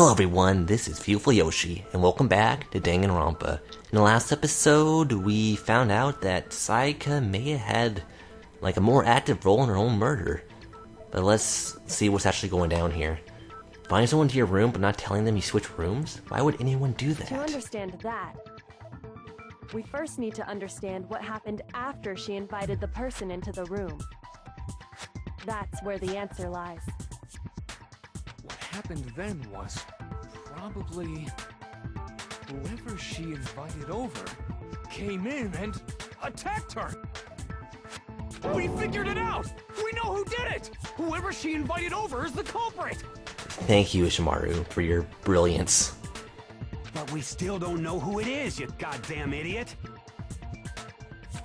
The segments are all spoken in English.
Hello everyone, this is Viewtifulyoshi, and welcome back to Danganronpa. In the last episode, we found out that Sayaka may have had, a more active role in her own murder. But let's see what's actually going down here. Find someone to your room, but not telling them you switch rooms? Why would anyone do that? To understand that, we first need to understand what happened after she invited the person into the room. That's where the answer lies. What happened then was probably whoever she invited over came in and attacked her. We figured it out! We know who did it! Whoever she invited over is the culprit! Thank you, Ishimaru, for your brilliance. But we still don't know who it is, you goddamn idiot!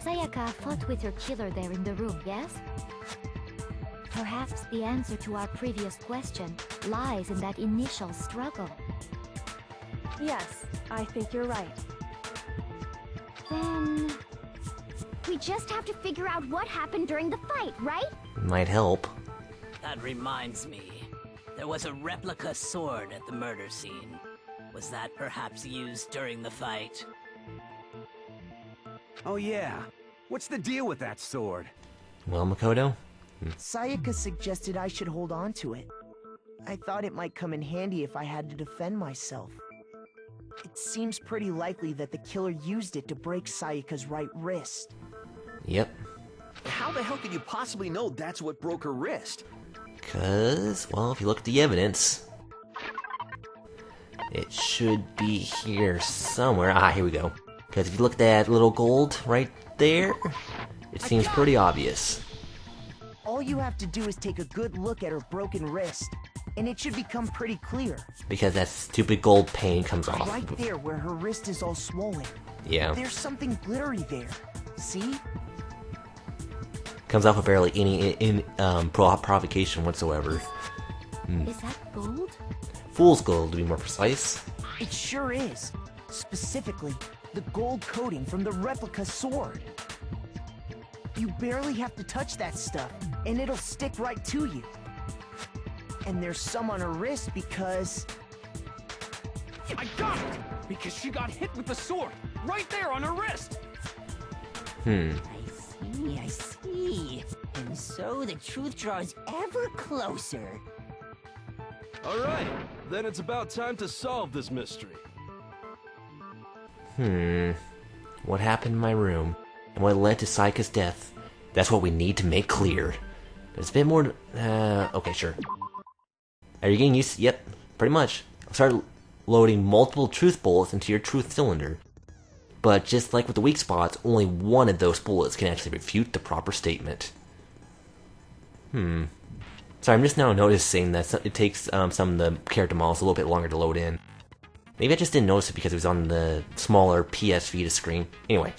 Sayaka fought with her killer there in the room, yes? Perhaps the answer to our previous question lies in that initial struggle. Yes, I think you're right. Then... we just have to figure out what happened during the fight, right? Might help. That reminds me. There was a replica sword at the murder scene. Was that perhaps used during the fight? Oh yeah. What's the deal with that sword? Well, Makoto? Sayaka suggested I should hold on to it. I thought it might come in handy if I had to defend myself. It seems pretty likely that the killer used it to break Sayaka's right wrist. Yep. How the hell could you possibly know that's what broke her wrist? Cause, well, if you look at the evidence, it should be here somewhere. Ah, here we go. Because if you look at that little gold right there, it seems pretty obvious. All you have to do is take a good look at her broken wrist, and it should become pretty clear. Because that stupid gold paint comes off. Right there where her wrist is all swollen. Yeah. There's something glittery there. See? Comes off of barely any provocation whatsoever. Is that gold? Fool's gold, to be more precise. It sure is. Specifically, the gold coating from the replica sword. You barely have to touch that stuff, and it'll stick right to you. And there's some on her wrist because... I got it! Because she got hit with the sword, right there on her wrist! I see. And so the truth draws ever closer. Alright, then it's about time to solve this mystery. What happened in my room, and what led to Sayaka's death? That's what we need to make clear. There's a bit more... okay, sure. Are you getting used to... Yep, pretty much. I'll start loading multiple truth bullets into your truth cylinder. But just like with the weak spots, only one of those bullets can actually refute the proper statement. Sorry, I'm just now noticing that it takes some of the character models a little bit longer to load in. Maybe I just didn't notice it because it was on the smaller PS Vita screen. Anyway,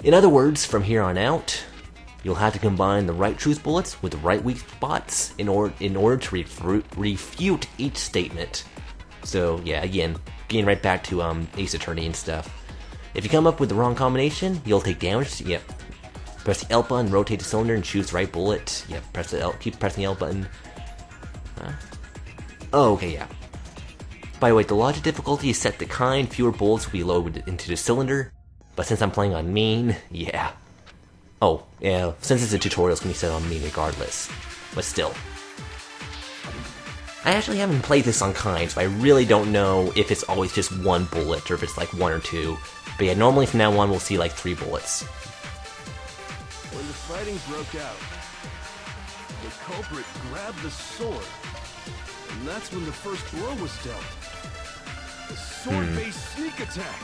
in other words, from here on out, you'll have to combine the right truth bullets with the right weak spots in order to refute each statement. So yeah, again, getting right back to Ace Attorney and stuff. If you come up with the wrong combination, you'll take damage. Yep. Press the L button, rotate the cylinder, and choose the right bullet. Yep. Press the L. Keep pressing the L button. Oh, okay, yeah. By the way, the logic difficulty is set to kind. Fewer bullets will be loaded into the cylinder. But since I'm playing on mean, yeah. Oh, yeah. Since it's a tutorial, it's gonna be set on mean regardless. But still. I actually haven't played this on kind, so I really don't know if it's always just one bullet or if it's like one or two. But yeah, normally from now on we'll see like 3 bullets. When the fighting broke out, the culprit grabbed the sword, and that's when the first blow was dealt. The sword-based sneak attack.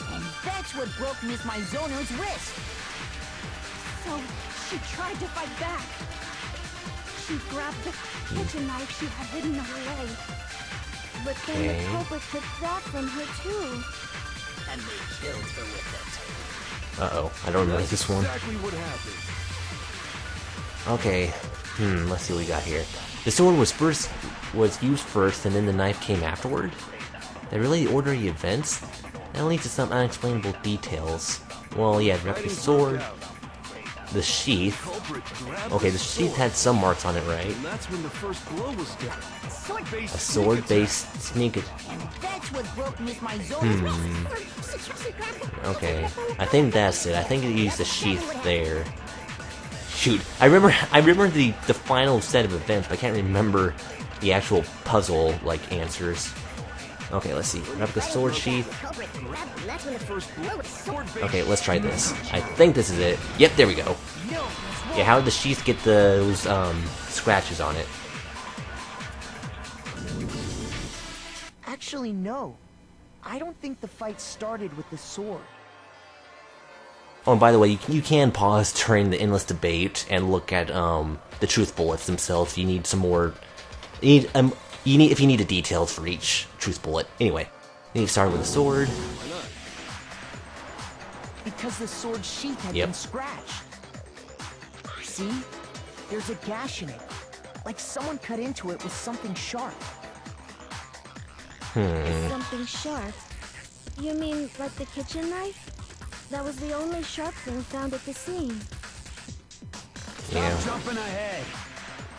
And that's what broke Miss Maizono's wrist. So, she tried to fight back. She grabbed the kitchen knife she had hidden away. But then the culprit took that from her too. And they killed her with Uh-oh, I don't remember this one. Exactly what happened. Okay, let's see what we got here. The sword was used first, and then the knife came afterward? That really the order of the events? That leads to some unexplainable details. Well, yeah, grab the sword. the sheath. Culprit grabbed Okay, the sheath sword, had some marks on it, right? and that's when the first blow was dealt. A sword-based sneak attack. That's what broke Miss Maizo's. Okay, I think that's it. I think it used the sheath there. Shoot, I remember the final set of events, but I can't remember the actual puzzle like answers. Okay, let's see. Replica sword sheath. Okay, let's try this. I think this is it. Yep, there we go. Yeah, how did the sheath get those scratches on it? Actually, no. I don't think the fight started with the sword. Oh, and by the way, you can pause during the endless debate and look at the truth bullets themselves. If you need some more, if you need the details for each truth bullet. Anyway, you need to start with the sword. Because the sword sheath had Yep. been scratched. See? There's a gash in it. Like someone cut into it with something sharp. Something sharp? You mean like the kitchen knife? That was the only sharp thing found at the scene. Yeah. Stop jumping ahead.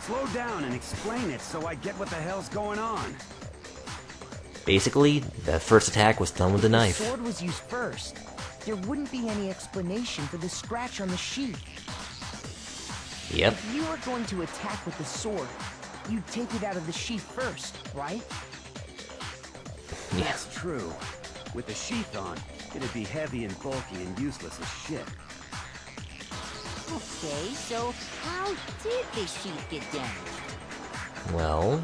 Slow down and explain it so I get what the hell's going on. Basically, the first attack was done with the The knife. sword was used first. There wouldn't be any explanation for the scratch on the sheath. Yep. If you were going to attack with the sword, you'd take it out of the sheath first, right? Yeah. That's true. With the sheath on, it'd be heavy and bulky and useless as shit. Okay, so how did the sheath get damaged? Well,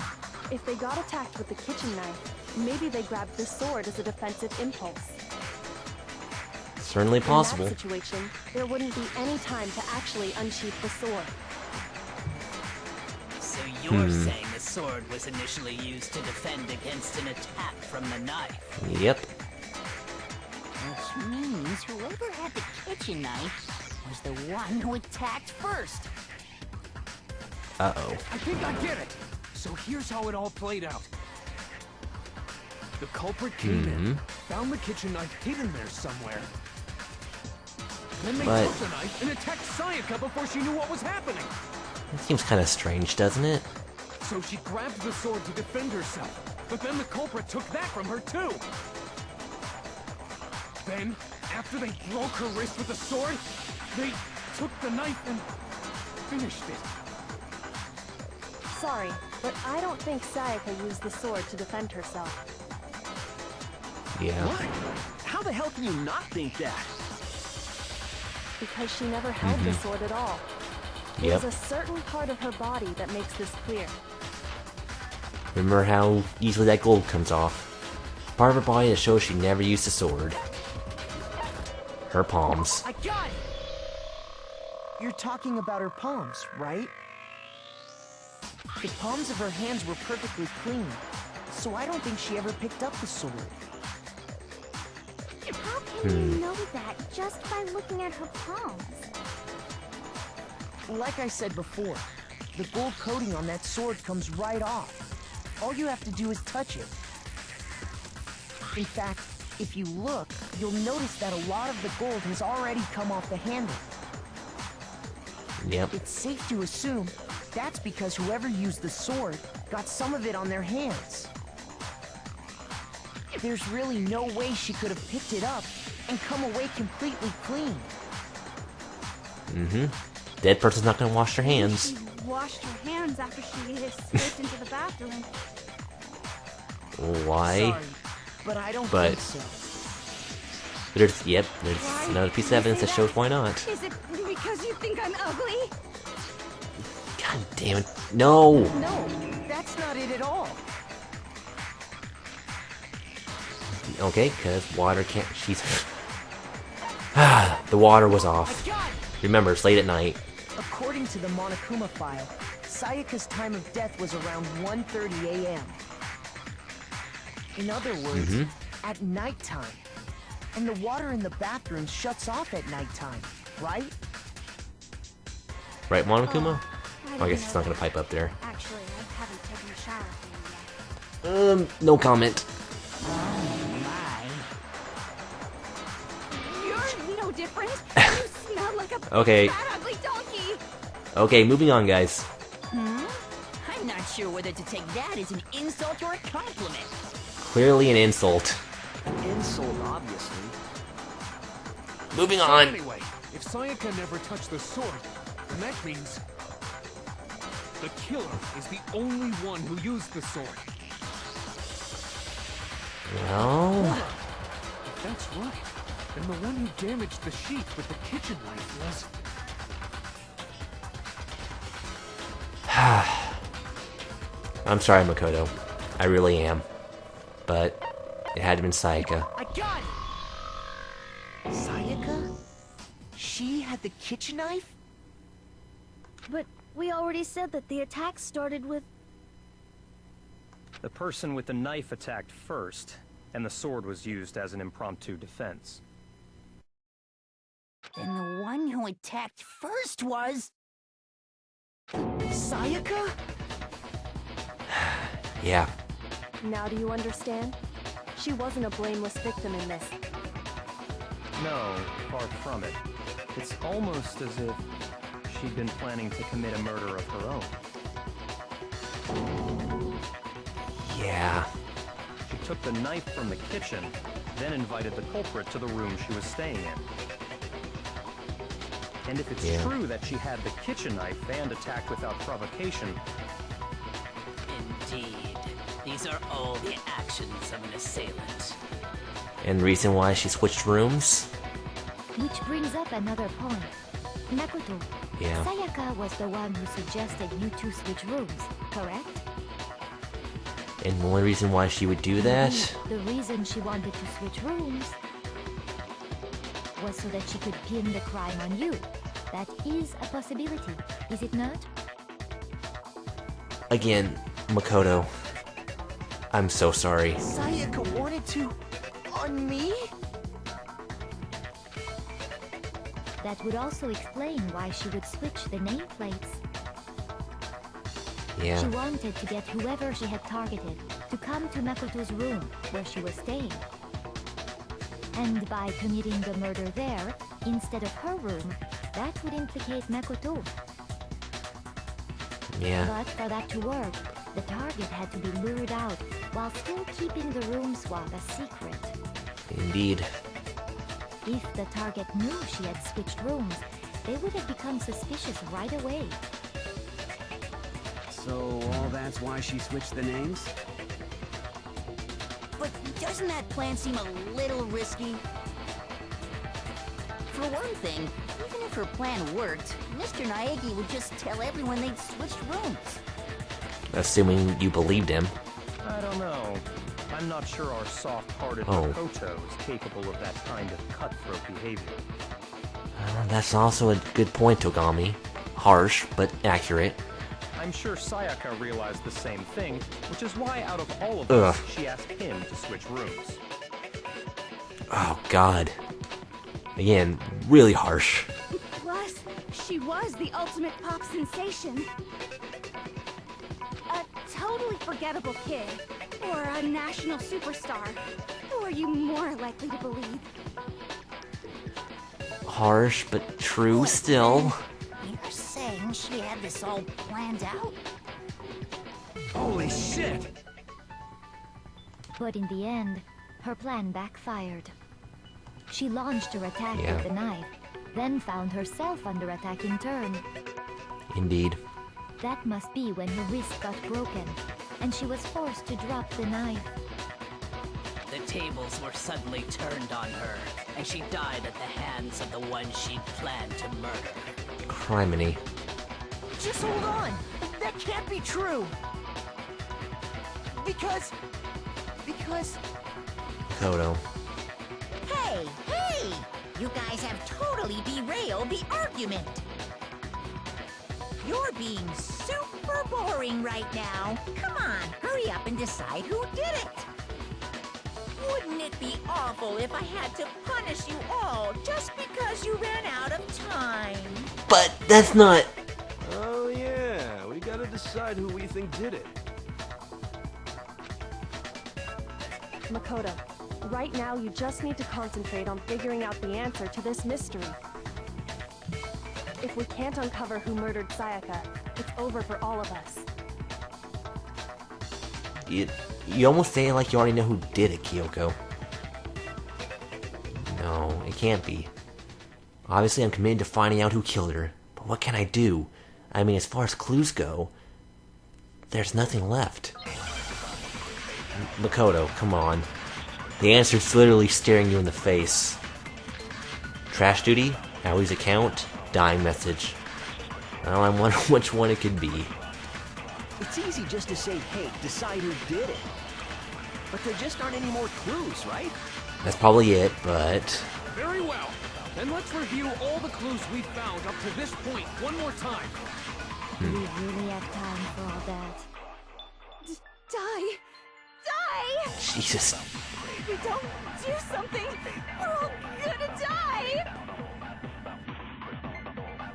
If they got attacked with the kitchen knife, maybe they grabbed the sword as a defensive impulse. certainly possible. In that situation, there wouldn't be any time to actually unsheath the sword. So you're saying the sword was initially used to defend against an attack from the knife? Yep. Which means whoever had the kitchen knife was the one who attacked first. Uh-oh. I think I get it. So here's how it all played out. The culprit came in, found the kitchen knife hidden there somewhere. Then they But- took the knife and attacked Sayaka before she knew what was happening. That seems kind of strange, doesn't it? So she grabbed the sword to defend herself, but then the culprit took that from her too. Then, after they broke her wrist with the sword, they took the knife and finished it. Sorry, but I don't think Sayaka used the sword to defend herself. Yeah. What? How the hell can you not think that? Because she never held the sword at all. Yep. There's a certain part of her body that makes this clear. Remember how easily that gold comes off. Part of her body that shows she never used a sword. Her palms. I got it! You're talking about her palms, right? The palms of her hands were perfectly clean, so I don't think she ever picked up the sword. How can you know that just by looking at her palms? Like I said before, the gold coating on that sword comes right off. All you have to do is touch it. In fact, if you look, you'll notice that a lot of the gold has already come off the handle. Yep. It's safe to assume that's because whoever used the sword got some of it on their hands. There's really no way she could have picked it up and come away completely clean. Dead person's not gonna wash their hands. She washed her hands after she slipped into the bathroom. Why? Sorry, but I don't But- think so. There's Why another piece of do you evidence say that shows why not. Is it because you think I'm ugly? God damn it. No! No, that's not it at all. Okay, because water can't. She's. The water was off. God! Remember, it's late at night. According to the Monokuma file, Sayaka's time of death was around 1:30 a.m. In other words, at nighttime. And the water in the bathroom shuts off at nighttime, right? Right, Monokuma? I I guess didn't it's know not gonna that. pipe up there. Actually, I haven't taken a shower yet. No comment. My. You're no different. You smell like a Okay. fat, ugly dog. Okay, moving on, guys. I'm not sure whether to take that as an insult or a compliment. Clearly an insult. Insult, obviously. Moving So on. anyway, if Sayaka never touched the sword, then that means the killer is the only one who used the sword. Well, If that's right, then the one who damaged the sheath with the kitchen knife was... I'm sorry, Makoto. I really am. But it had to been Sayaka. I got it! Sayaka? She had the kitchen knife? But we already said that the attack started with... The person with the knife attacked first, and the sword was used as an impromptu defense. Then the one who attacked first was... Sayaka? Yeah. Now do you understand? She wasn't a blameless victim in this. No, far from it. It's almost as if she'd been planning to commit a murder of her own. Yeah. She took the knife from the kitchen, then invited the culprit to the room she was staying in. And if it's true that she had the kitchen knife and attacked without provocation... Indeed. These are all the actions of an assailant. And the reason why she switched rooms? Which brings up another point. Makoto, Yeah. Sayaka was the one who suggested you two switch rooms, correct? And the only reason why she would do that? The reason she wanted to switch rooms was so that she could pin the crime on you. That is a possibility, is it not? Again, Makoto. I'm so sorry. Sayaka wanted to... on me? That would also explain why she would switch the nameplates. Yeah. She wanted to get whoever she had targeted to come to Makoto's room where she was staying. And by committing the murder there, instead of her room, that would implicate Makoto. Yeah. But for that to work, the target had to be lured out while still keeping the room swap a secret. Indeed. If the target knew she had switched rooms, they would have become suspicious right away. So all that's why she switched the names? But doesn't that plan seem a little risky? For one thing, even if her plan worked, Mr. Naegi would just tell everyone they'd switched rooms. Assuming you believed him. I don't know. I'm not sure our soft-hearted Makoto is capable of that kind of cutthroat behavior. That's also a good point, Togami. Harsh, but accurate. I'm sure Sayaka realized the same thing, which is why out of all of us, she asked him to switch rooms. Oh, God. Again, really harsh. Plus, she was the ultimate pop sensation. A totally forgettable kid, or a national superstar. Who are you more likely to believe? Harsh, but true still. You're saying she had this all planned out? Holy shit! But in the end, her plan backfired. She launched her attack with the knife, then found herself under attack in turn. Indeed. That must be when her wrist got broken, and she was forced to drop the knife. The tables were suddenly turned on her, and she died at the hands of the one she'd planned to murder. Criminy. Just hold on! That can't be true! Because... Makoto. Hey, hey! You guys have totally derailed the argument! You're being super boring right now. Come on, hurry up and decide who did it! Wouldn't it be awful if I had to punish you all just because you ran out of time? But that's not... Oh yeah, we gotta decide who we think did it. Makoto, right now you just need to concentrate on figuring out the answer to this mystery. If we can't uncover who murdered Sayaka, it's over for all of us. You almost say it like you already know who did it, Kyoko. No, it can't be. Obviously, I'm committed to finding out who killed her, but what can I do? I mean, as far as clues go, there's nothing left. Makoto, come on. The answer's literally staring you in the face. Trash duty? Howie's account? Dying message. Well, I'm wondering which one it could be. It's easy just to say, hey, decide who did it. But there just aren't any more clues, right? That's probably it, but... Very well. Then let's review all the clues we've found up to this point one more time. We really have time for all that. Die! Die! Jesus. If we don't do something, we're all gonna die!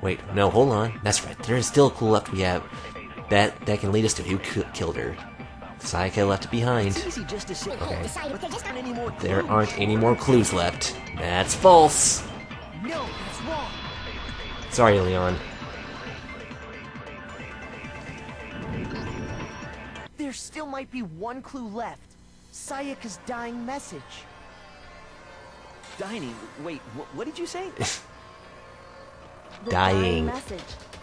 Wait, no, hold on. That's right. There is still a clue left we have that can lead us to who killed her. Sayaka left behind. It's easy just to say, Okay. but there just aren't any more clues. There aren't any more clues left. That's false. No, that's wrong. Sorry, Leon. There still might be one clue left. Sayaka's dying message. Dying? Wait, what did you say? The Dying. message.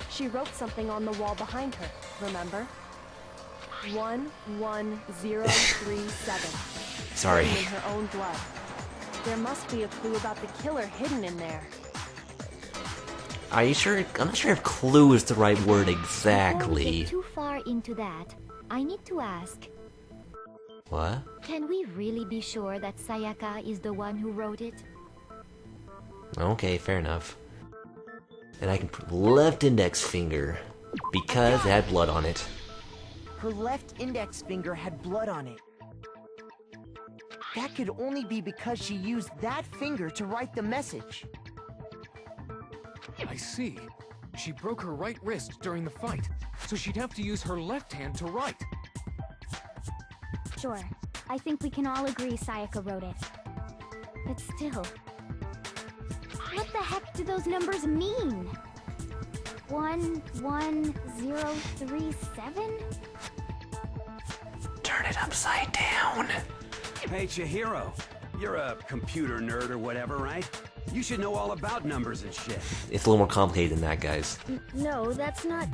She wrote something on the wall behind her, remember? 11037. Sorry. Written in her own blood. There must be a clue about the killer hidden in there. Are you sure? I'm not sure if clue is the right word Before we exactly. get too far into that, I need to ask, What? can we really be sure that Sayaka is the one who wrote it? Okay, fair enough. And I can put left index finger because it had blood on it. Her left index finger had blood on it. That could only be because she used that finger to write the message. I see. She broke her right wrist during the fight, so she'd have to use her left hand to write. Sure. I think we can all agree Sayaka wrote it. But still... what the heck do those numbers mean? 11037? Turn it upside down. Hey, Chihiro. You're a computer nerd or whatever, right? You should know all about numbers and shit. It's a little more complicated than that, guys. No, that's not...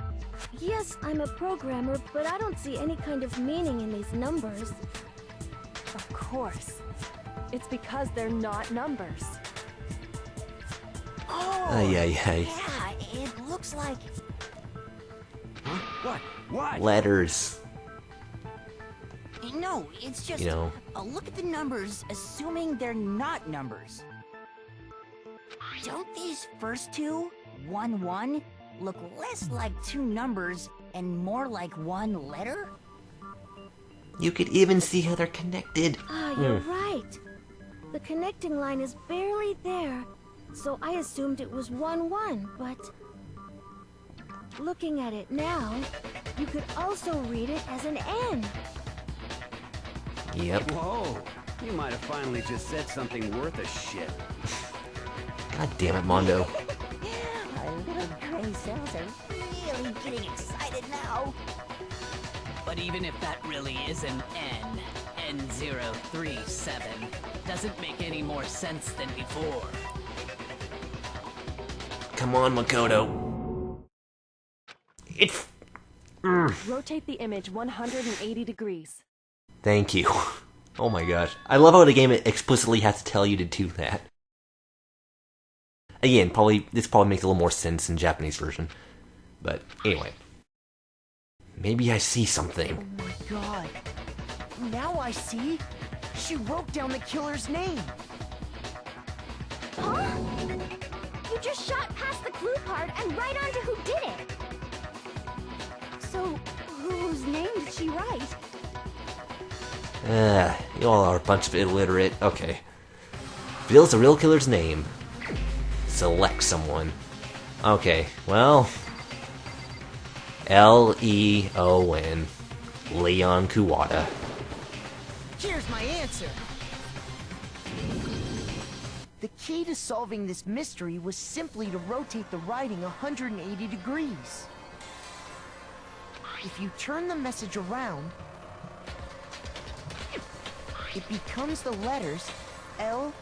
Yes, I'm a programmer, but I don't see any kind of meaning in these numbers. Of course. It's because they're not numbers. Oh, Yeah. yeah, it looks like... Huh? What? What? Letters. No, it's just... You know. Look at the numbers, assuming they're not numbers. Don't these first two, 1-1, look less like two numbers and more like one letter? You could even see how they're connected. Ah, you're right. The connecting line is barely there, so I assumed it was 1-1, but... looking at it now, you could also read it as an N. Yep. Whoa. You might have finally just said something worth a shit. God damn it, Mondo. Our little gray cells are really getting excited now. But even if that really is an N, N037, doesn't make any more sense than before. Come on, Makoto. It's... Rotate the image 180 degrees. Thank you. Oh my gosh. I love how the game explicitly has to tell you to do that. Again, this probably makes a little more sense in Japanese version. But anyway. Maybe I see something. Oh my god. Now I see. She wrote down the killer's name. Huh? You just shot past the clue part and right onto who did it! So, whose name did she write? You all are a bunch of illiterate. Okay. Reveals the real killer's name. Select someone. Okay, well... Leon. Leon Kuwata. Here's my answer. The key to solving this mystery was simply to rotate the writing 180 degrees. If you turn the message around, it becomes the letters L-E-O-N.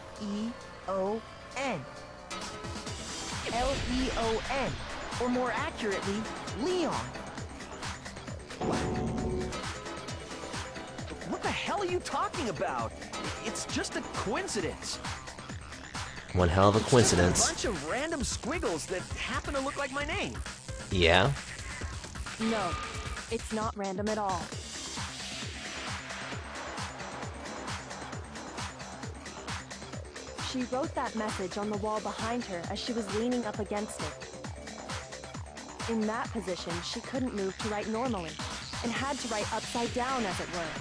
L-E-O-N, or more accurately, Leon. What the hell are you talking about? It's just a coincidence. One hell of a coincidence. It's just a bunch of random squiggles that happen to look like my name. Yeah? No, it's not random at all. She wrote that message on the wall behind her as she was leaning up against it. In that position, she couldn't move to write normally, and had to write upside down, as it were.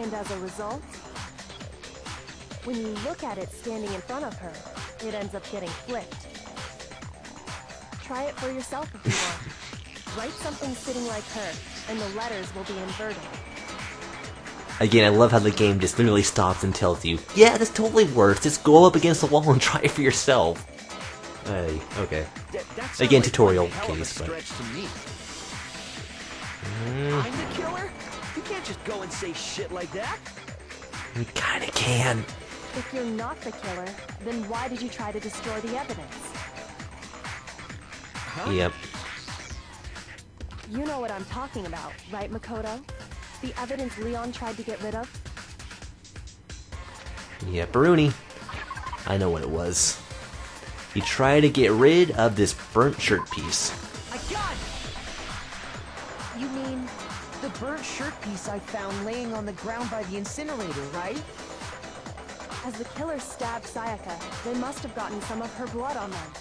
And as a result, when you look at it standing in front of her, it ends up getting flipped. Try it for yourself if you want. Write something sitting like her, and the letters will be inverted. Again, I love how the game just literally stops and tells you, yeah, this totally works, just go up against the wall and try it for yourself. Hey, okay. Again, tutorial case, but... I'm the killer? You can't just go and say shit like that. We kinda can. If you're not the killer, then why did you try to destroy the evidence? Huh? Yep. You know what I'm talking about, right, Makoto? The evidence Leon tried to get rid of? Yeah, Baruni. I know what it was. He tried to get rid of this burnt shirt piece. I got it! You mean the burnt shirt piece I found laying on the ground by the incinerator, right? As the killer stabbed Sayaka, they must have gotten some of her blood on them.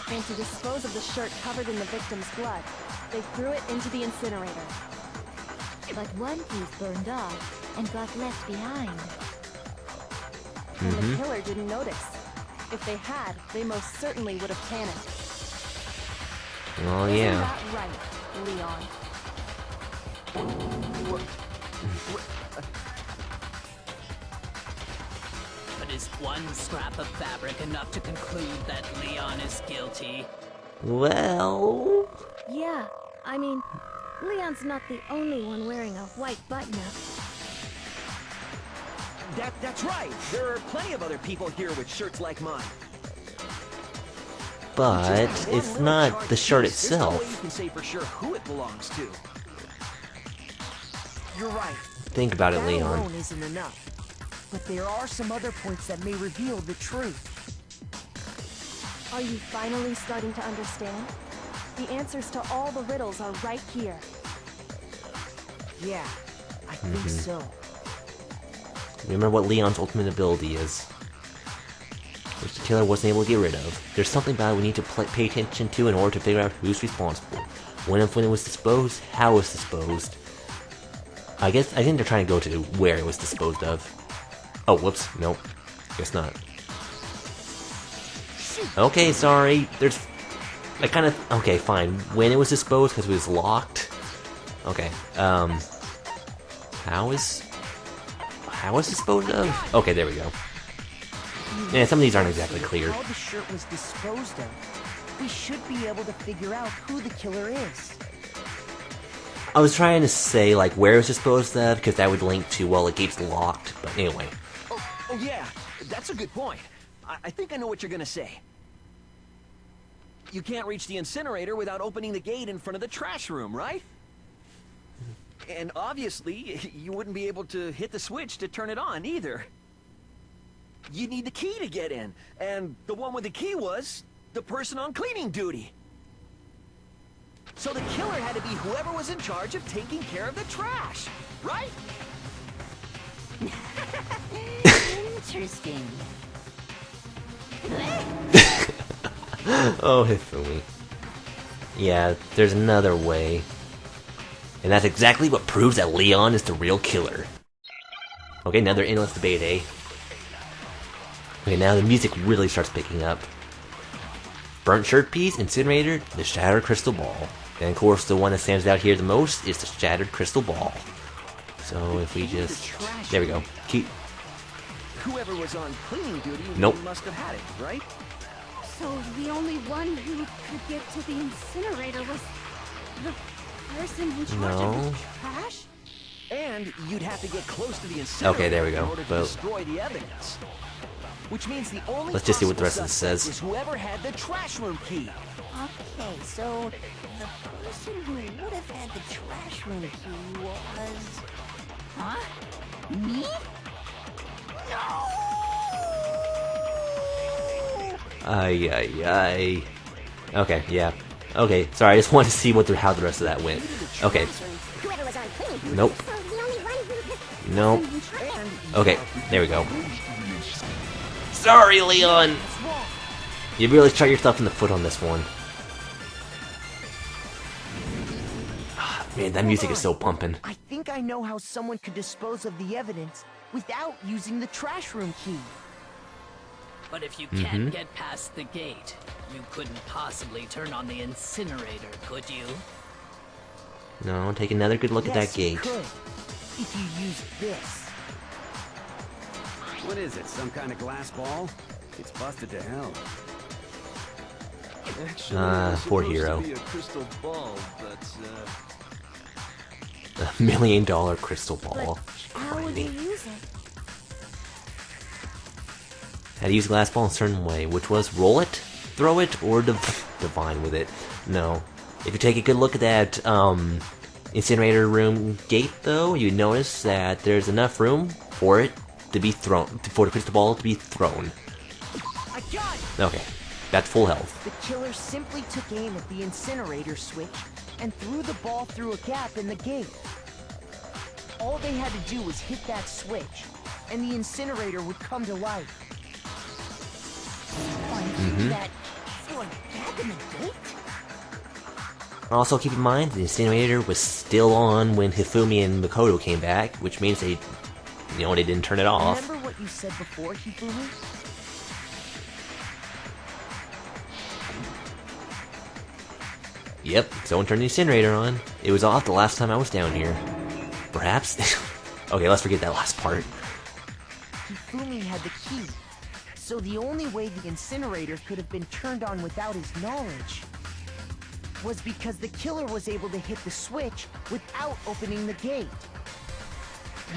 And to dispose of the shirt covered in the victim's blood, they threw it into the incinerator. But one piece burned off and got left behind. And the killer didn't notice. If they had, they most certainly would have panicked. Oh, Isn't yeah. that right, Leon? But is one scrap of fabric enough to conclude that Leon is guilty? Well... Yeah, I mean, Leon's not the only one wearing a white button-up. That's right. There are plenty of other people here with shirts like mine. But it's not the shirt itself. There's no way you can say for sure who it belongs to. You're right. Think about it, That Leon. alone isn't enough. But there are some other points that may reveal the truth. Are you finally starting to understand? The answers to all the riddles are right here. Yeah, I think so. Remember what Leon's ultimate ability is, which the killer wasn't able to get rid of. There's something about it we need to pay attention to in order to figure out who's responsible. When it was disposed, how it was disposed. I think they're trying to go to where it was disposed of. Oh, whoops, nope. Guess not. Okay, sorry. Okay, fine. When it was disposed, because it was locked. Okay, how was disposed of? Okay, there we go. Yeah, some of these aren't exactly clear. How the shirt was disposed of, we should be able to figure out who the killer is. I was trying to say, like, where it was disposed of, because that would link to, well, the gate's locked, but anyway. Oh yeah, that's a good point. I think I know what you're gonna say. You can't reach the incinerator without opening the gate in front of the trash room, right? And obviously, you wouldn't be able to hit the switch to turn it on, either. You need the key to get in, and the one with the key was the person on cleaning duty. So the killer had to be whoever was in charge of taking care of the trash, right? Interesting. Oh, Hifumi. Yeah, there's another way. And that's exactly what proves that Leon is the real killer. Okay, another endless debate, eh? Okay, now the music really starts picking up. Burnt shirt piece, incinerator, the shattered crystal ball. And of course, the one that stands out here the most is the shattered crystal ball. So if we just... There we go. whoever was on cleaning duty Nope. must have had it, right? So the only one who could get to the incinerator was the person in charge of No. the trash? And you'd have to get close to the incinerator Okay, there we go. in order to But destroy the evidence. Which means the only let's just see what the rest of possible this suspect says. is whoever had the trash room key. Okay, so the person who would have had the trash room key was... Huh? Me? Ay, ay, ay. Okay, yeah. Okay, sorry, I just wanted to see how the rest of that went. Okay. Nope. Nope. Okay, there we go. Sorry, Leon! You really shot yourself in the foot on this one. Ah, man, that music is so pumping. I think I know how someone could dispose of the evidence without using the trash room key. But if you can't get past the gate, you couldn't possibly turn on the incinerator, could you? No, take another good look at that Yes, you gate. could, if you use this. What is it, some kind of glass ball? It's busted to hell. Actually, poor supposed hero. to be a crystal ball, but $1 million crystal ball. How would you use it? How to use a glass ball in a certain way, which was roll it, throw it, or divine with it. No. If you take a good look at that incinerator room gate, though, you notice that there's enough room for it to be thrown, for the crystal ball to be thrown. I got it! Okay, that's full health. The killer simply took aim at the incinerator switch and threw the ball through a gap in the gate. All they had to do was hit that switch, and the incinerator would come to life. That threw a gap in the gate? Also, keep in mind, the incinerator was still on when Hifumi and Makoto came back, which means they, they didn't turn it off. Remember what you said before, Hifumi? Yep, someone turned the incinerator on. It was off the last time I was down here. Perhaps? Okay, let's forget that last part. Hifumi had the key, so the only way the incinerator could have been turned on without his knowledge was because the killer was able to hit the switch without opening the gate.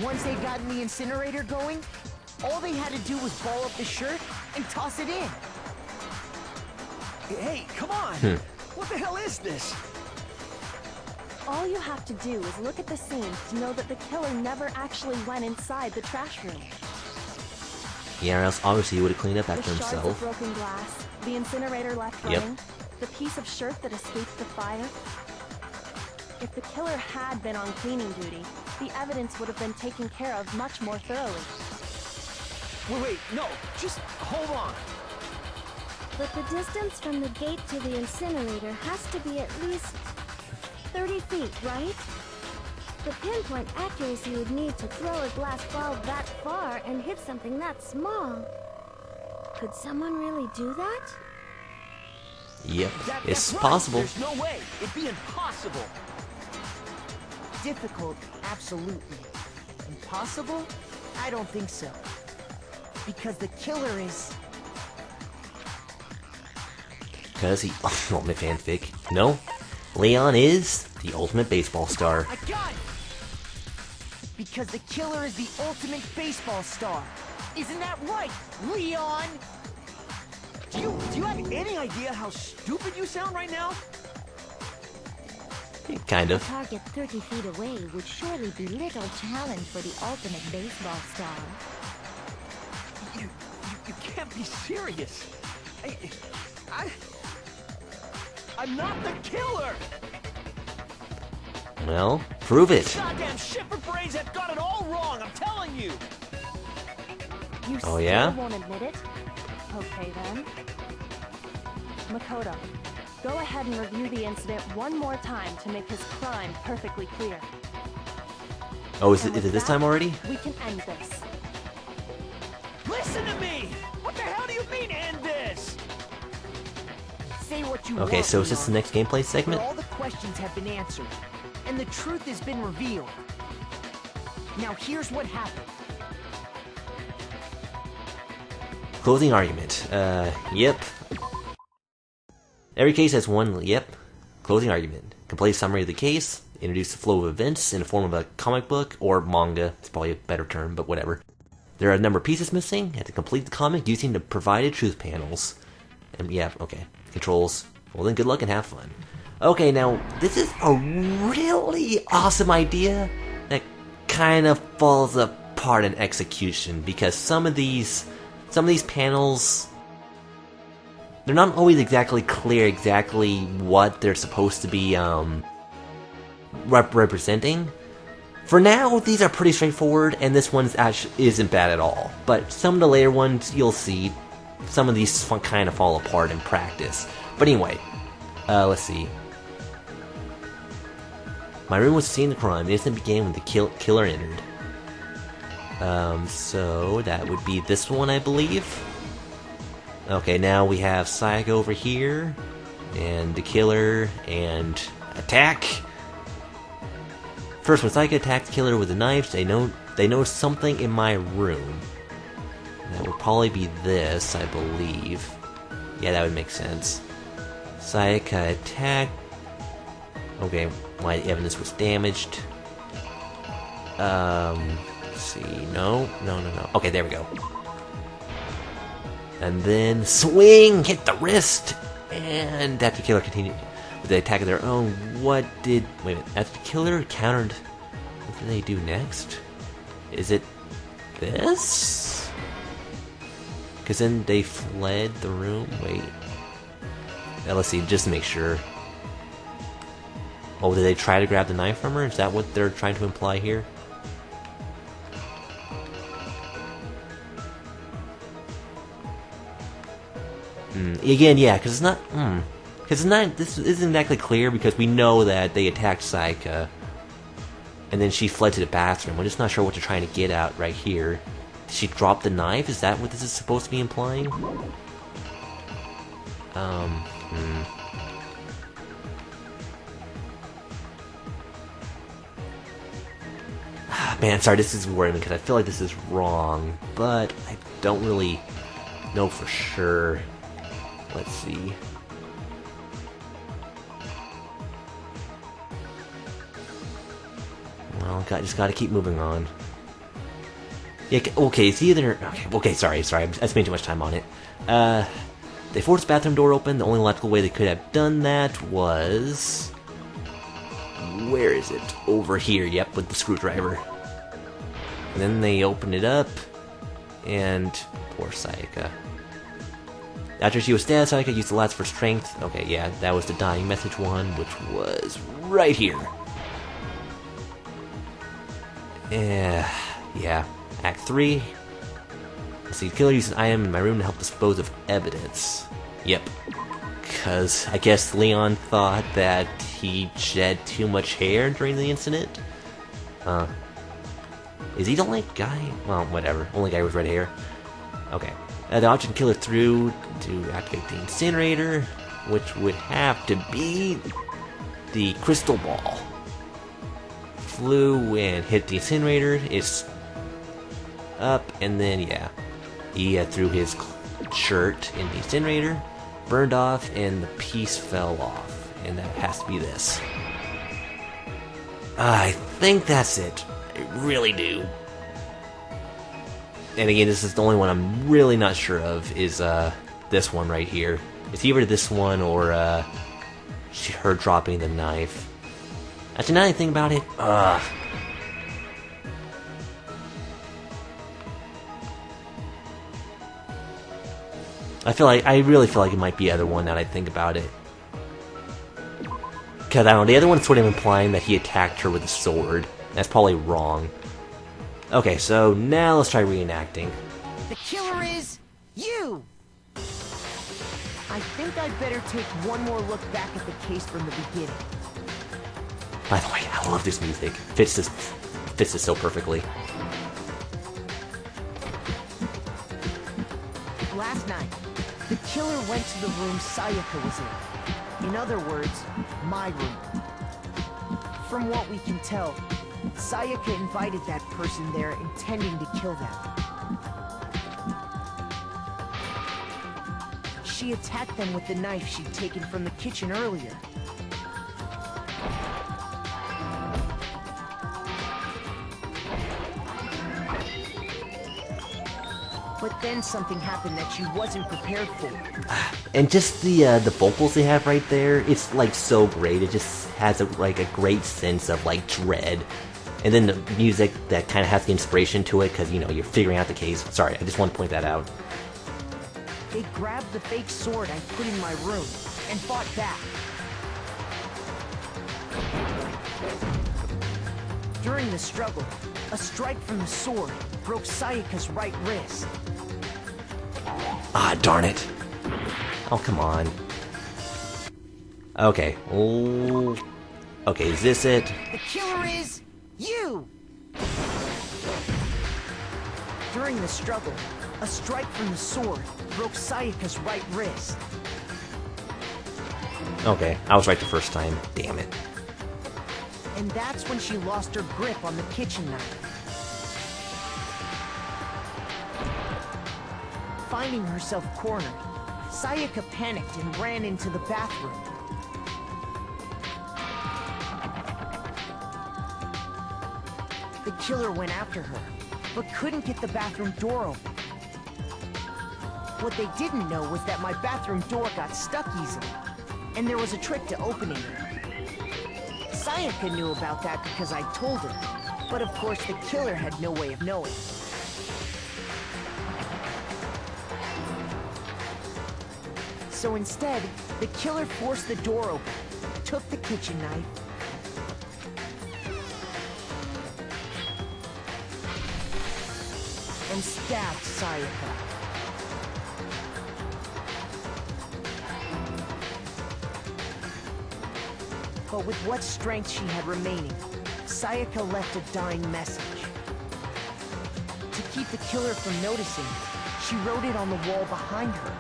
Once they'd gotten the incinerator going, all they had to do was ball up the shirt and toss it in. Hey, come on! What the hell is this? All you have to do is look at the scene to know that the killer never actually went inside the trash room. Yeah, or else obviously he would have cleaned up The after shards of himself. broken glass, the incinerator left Yep. running, the piece of shirt that escaped the fire. If the killer had been on cleaning duty, the evidence would have been taken care of much more thoroughly. Wait, no, just hold on. But the distance from the gate to the incinerator has to be at least 30 feet, right? The pinpoint accuracy you'd need to throw a glass ball that far and hit something that small. Could someone really do that? Yep, That's it's right. possible. There's no way. It'd be impossible. Difficult, absolutely. Impossible? I don't think so. Because the killer is... Because he... ultimate fanfic. No, Leon is the ultimate baseball star. I got it! Because the killer is the ultimate baseball star. Isn't that right, Leon? Do you have any idea how stupid you sound right now? Kind A of. target 30 feet away would surely be little challenge for the ultimate baseball star. You can't be serious. I'm not the killer! Well, prove it. Goddamn shipper brains have got it all wrong, I'm telling you! You Oh, still yeah? won't admit it? Okay then. Makoto, go ahead and review the incident one more time to make his crime perfectly clear. Oh, is And it with this that, time already? We can end this. Listen to me! What the hell do you mean, end this? Say what you Okay, want, so is this the Leon, next gameplay but segment? all the questions have been answered, and the truth has been revealed. Now here's what happened. closing argument. Yep. Every case has one, yep. Closing argument. Complete summary of the case. Introduce the flow of events in the form of a comic book or manga. It's probably a better term, but whatever. There are a number of pieces missing. You have to complete the comic using the provided truth panels. And yeah, okay. Controls. Well then, good luck and have fun. Okay, now, this is a really awesome idea that kind of falls apart in execution, because some of these panels, they're not always exactly clear exactly what they're supposed to be representing. For now, these are pretty straightforward, and this one isn't bad at all. But some of the later ones, you'll see, some of these kind of fall apart in practice. But anyway, let's see. My room was the scene of the crime. The incident began when the killer entered. So that would be this one, I believe. Okay, now we have Sayaka over here, and the killer, and attack. First, when Sayaka attacked the killer with the knife, they noticed something in my room. That would probably be this, I believe. Yeah, that would make sense. Sayaka attacked. Okay, my evidence was damaged. Let's see. No. Okay, there we go. And then swing, hit the wrist, and after the killer continued with the attack of their own, wait a minute, after the killer countered, what did they do next? Is it this? Because then they fled the room, wait. Now, let's see, just to make sure. Oh, did they try to grab the knife from her? Is that what they're trying to imply here? Again, yeah, because it's not. This isn't exactly clear, because we know that they attacked Sayaka, and then she fled to the bathroom. We're just not sure what they're trying to get at right here. Did she drop the knife? Is that what this is supposed to be implying? Man, sorry, this is worrying me because I feel like this is wrong, but I don't really know for sure. Let's see. Well, just gotta keep moving on. Yeah, okay, it's either... Okay, sorry, I spent too much time on it. They forced the bathroom door open. The only logical way they could have done that was... Where is it? Over here, yep, with the screwdriver. And then they opened it up, and poor Sayaka. After she was stabbed, Sayaka used the lats for strength. Okay, yeah, that was the dying message one, which was right here. Yeah. Act 3. Let's see, the killer used an item in my room to help dispose of evidence. Yep. Because I guess Leon thought that he shed too much hair during the incident. Is he the only guy? Well, whatever. Only guy with red hair. Okay. The object killer threw to activate the incinerator, which would have to be the crystal ball. Flew and hit the incinerator. It's up, and then, yeah. He threw his shirt in the incinerator, burned off, and the piece fell off. And that has to be this. I think that's it. I really do. And again, this is the only one I'm really not sure of, is this one right here. It's either this one or her dropping the knife. Actually, now that I think about it, I really feel like it might be the other one now that I think about it. Because, I don't know, the other one's sort of implying that he attacked her with a sword. That's probably wrong. Okay, so now let's try reenacting. The killer is you! I think I'd better take one more look back at the case from the beginning. By the way, I love this music. Fits this so perfectly. Last night, the killer went to the room Sayaka was in. In other words, my room. From what we can tell, Sayaka invited that person there intending to kill them. She attacked them with the knife she'd taken from the kitchen earlier. But then something happened that she wasn't prepared for. And just the vocals they have right there, it's like so great. It just has a great sense of like dread. And then the music that kind of has the inspiration to it, because you know you're figuring out the case. Sorry, I just want to point that out. They grabbed the fake sword I put in my room and fought back. During the struggle, a strike from the sword broke Sayaka's right wrist. Ah, darn it. Oh, come on. Okay. Oh. Okay, is this it? The killer is you! During the struggle, a strike from the sword broke Sayaka's right wrist. Okay, I was right the first time. Damn it. And that's when she lost her grip on the kitchen knife. Finding herself cornered, Sayaka panicked and ran into the bathroom. The killer went after her, but couldn't get the bathroom door open. What they didn't know was that my bathroom door got stuck easily, and there was a trick to opening it. Sayaka knew about that because I told her, but of course the killer had no way of knowing. So instead, the killer forced the door open, took the kitchen knife, and stabbed Sayaka. But with what strength she had remaining, Sayaka left a dying message. To keep the killer from noticing, she wrote it on the wall behind her.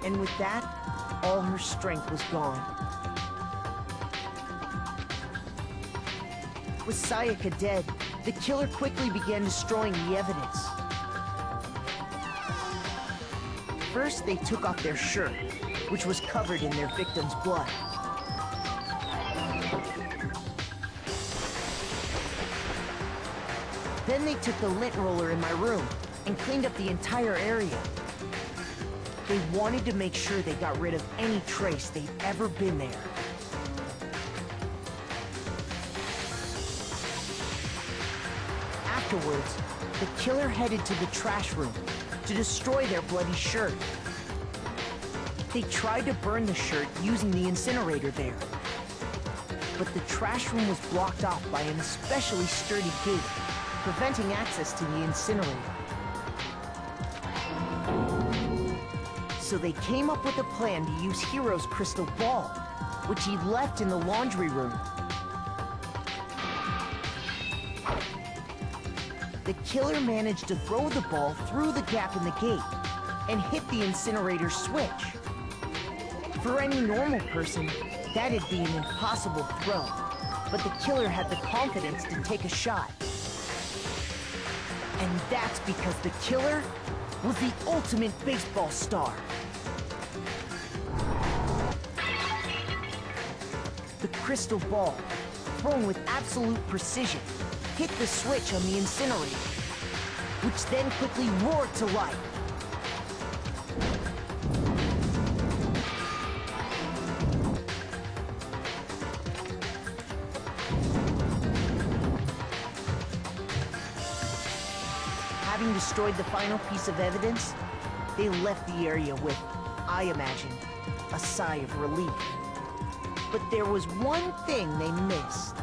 And with that, all her strength was gone. With Sayaka dead, the killer quickly began destroying the evidence. First, they took off their shirt, which was covered in their victim's blood. Then they took the lint roller in my room and cleaned up the entire area. They wanted to make sure they got rid of any trace they'd ever been there. Afterwards, the killer headed to the trash room to destroy their bloody shirt. They tried to burn the shirt using the incinerator there. But the trash room was blocked off by an especially sturdy gate, preventing access to the incinerator. So they came up with a plan to use Hiro's crystal ball, which he left in the laundry room. The killer managed to throw the ball through the gap in the gate and hit the incinerator switch. For any normal person, that'd be an impossible throw, but the killer had the confidence to take a shot. And that's because the killer was the ultimate baseball star. The crystal ball, thrown with absolute precision, hit the switch on the incinerator, which then quickly roared to life. Having destroyed the final piece of evidence, they left the area with, I imagine, a sigh of relief. But there was one thing they missed.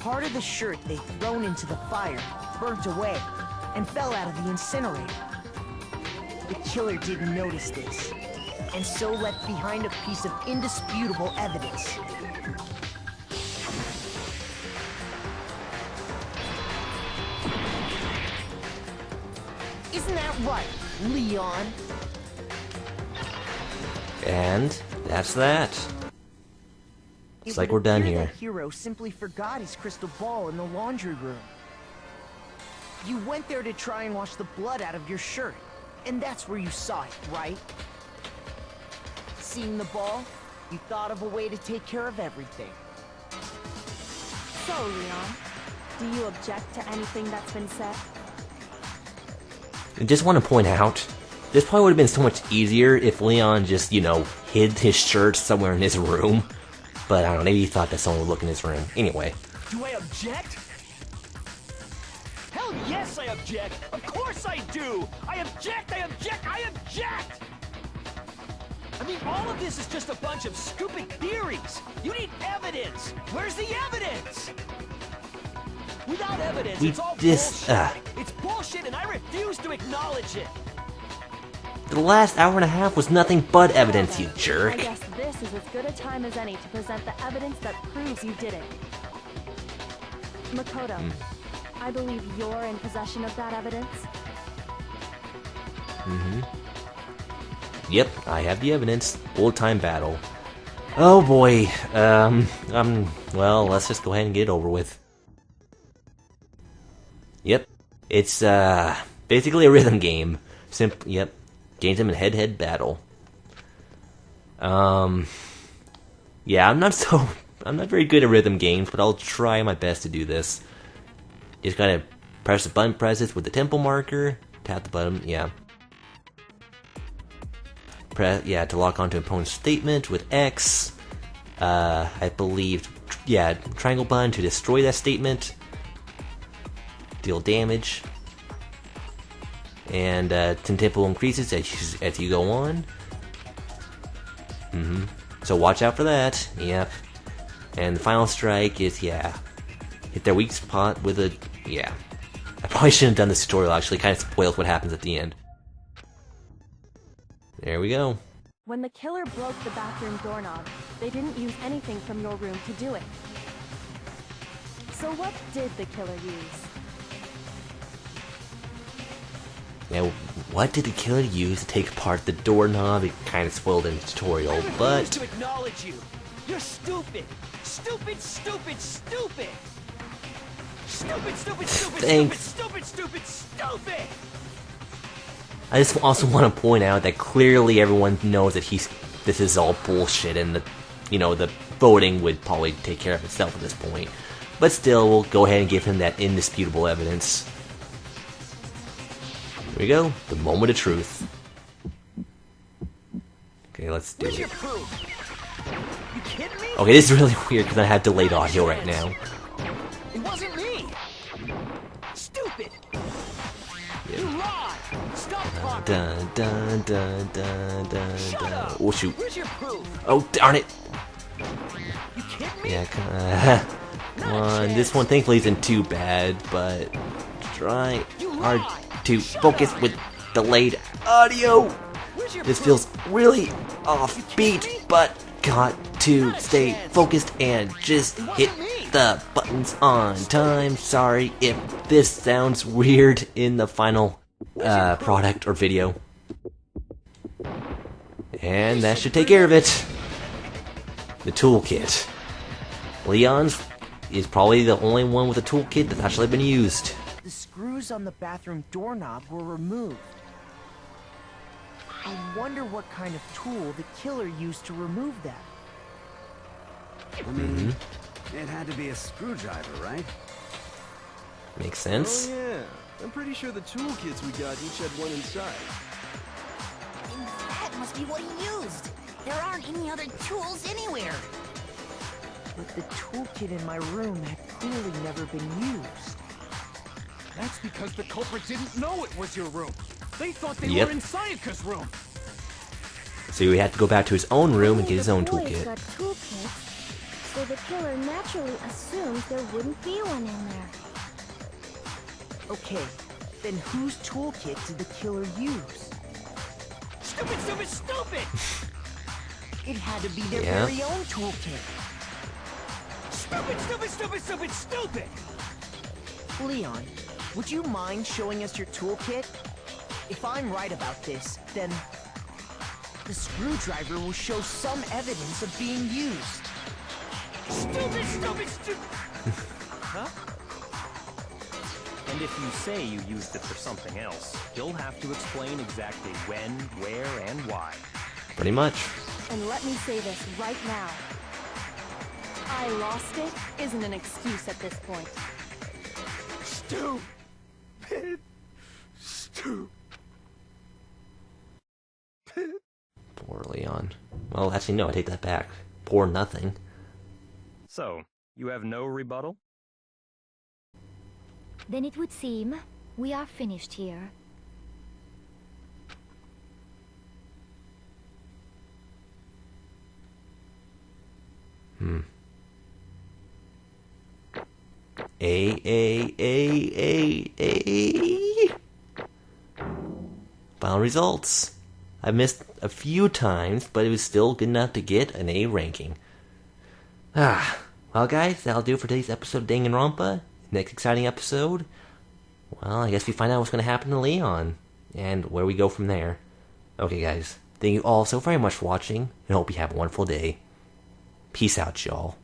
Part of the shirt they'd thrown into the fire burnt away and fell out of the incinerator. The killer didn't notice this, and so left behind a piece of indisputable evidence. Isn't that right, Leon? And that's that. It's like we're done here. The hero simply forgot his crystal ball in the laundry room. You went there to try and wash the blood out of your shirt, and that's where you saw it, right? Seeing the ball, you thought of a way to take care of everything. So, Leon, do you object to anything that's been said? I just want to point out, this probably would have been so much easier if Leon just, you know, hid his shirt somewhere in his room. But I don't know, maybe he thought that someone would look in his room. Anyway. Do I object? Hell yes, I object! Of course I do! I object! I object! I object! I mean, all of this is just a bunch of stupid theories! You need evidence! Where's the evidence? Without evidence, it's all bullshit! It's bullshit and I refuse to acknowledge it! The last hour and a half was nothing but evidence, you jerk. I guess this is as good a time as any to present the evidence that proves you did it. Makoto, I believe you're in possession of that evidence. Yep, I have the evidence. Full-time battle. Oh boy. Well, let's just go ahead and get it over with. Yep. It's, basically a rhythm game. Yep. Gains them in head-to-head battle. Yeah, I'm not very good at rhythm games, but I'll try my best to do this. Just gotta press the button presses with the tempo marker, tap the button, yeah. To lock onto opponent's statement with X. I believe, yeah, triangle button to destroy that statement. Deal damage. And tempo increases as you go on. So watch out for that. Yep. And the final strike is, yeah, hit their weak spot with a, yeah. I probably shouldn't have done this tutorial, actually. Kind of spoils what happens at the end. There we go. When the killer broke the bathroom doorknob, they didn't use anything from your room to do it. So what did the killer use? Now, what did the killer use to take apart the doorknob? It kind of spoiled in the tutorial, but... I refuse to acknowledge you! You're stupid! Stupid, stupid, stupid! Stupid, stupid, stupid, Thanks. stupid, stupid, stupid, stupid! I just also want to point out that clearly everyone knows that this is all bullshit, and the voting would probably take care of itself at this point. But still, we'll go ahead and give him that indisputable evidence. Here we go, the moment of truth. Okay, let's do it. Where's your proof? You kidding me? Okay, this is really weird because I have delayed audio right now. It wasn't me. Stupid. You lied. Stop talking. Oh shoot. Where's your proof? Oh darn it. You kidding me? Yeah, come on. This one thankfully isn't too bad, but try hard to focus with delayed audio. This feels really offbeat, but got to stay focused and just hit the buttons on time. Sorry if this sounds weird in the final product or video. And that should take care of it. The toolkit. Leon's is probably the only one with a toolkit that's actually been used. The screws on the bathroom doorknob were removed. I wonder what kind of tool the killer used to remove that. I mean, it had to be a screwdriver, right? Makes sense. Oh yeah, I'm pretty sure the toolkits we got each had one inside. And that must be what he used. There aren't any other tools anywhere. But the toolkit in my room had clearly never been used. That's because the culprit didn't know it was your room. They thought they Yep. were in Sayaka's room. So he had to go back to his own room and get his own The boys toolkit. got toolkits, so the killer naturally assumed there wouldn't be one in there. Okay, then whose toolkit did the killer use? Stupid, stupid, stupid! It had to be their Yeah. very own toolkit. Stupid, stupid, stupid, stupid, stupid! Leon, would you mind showing us your toolkit? If I'm right about this, then the screwdriver will show some evidence of being used. Stupid! Huh? And if you say you used it for something else, you'll have to explain exactly when, where, and why. Pretty much. And let me say this right now. I lost it isn't an excuse at this point. Stupid. Poor Leon. Well, actually, no, I take that back. Poor nothing. So, you have no rebuttal? Then it would seem we are finished here. Final results. I missed a few times, but it was still good enough to get an A ranking. Well guys, that'll do it for today's episode of Danganronpa. Next exciting episode, well, I guess we find out what's going to happen to Leon, and where we go from there. Okay guys, thank you all so very much for watching, and hope you have a wonderful day. Peace out, y'all.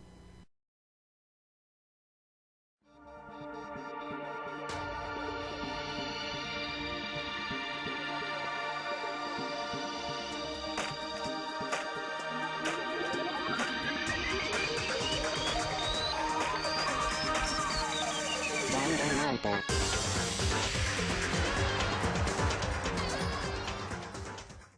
Danganronpa.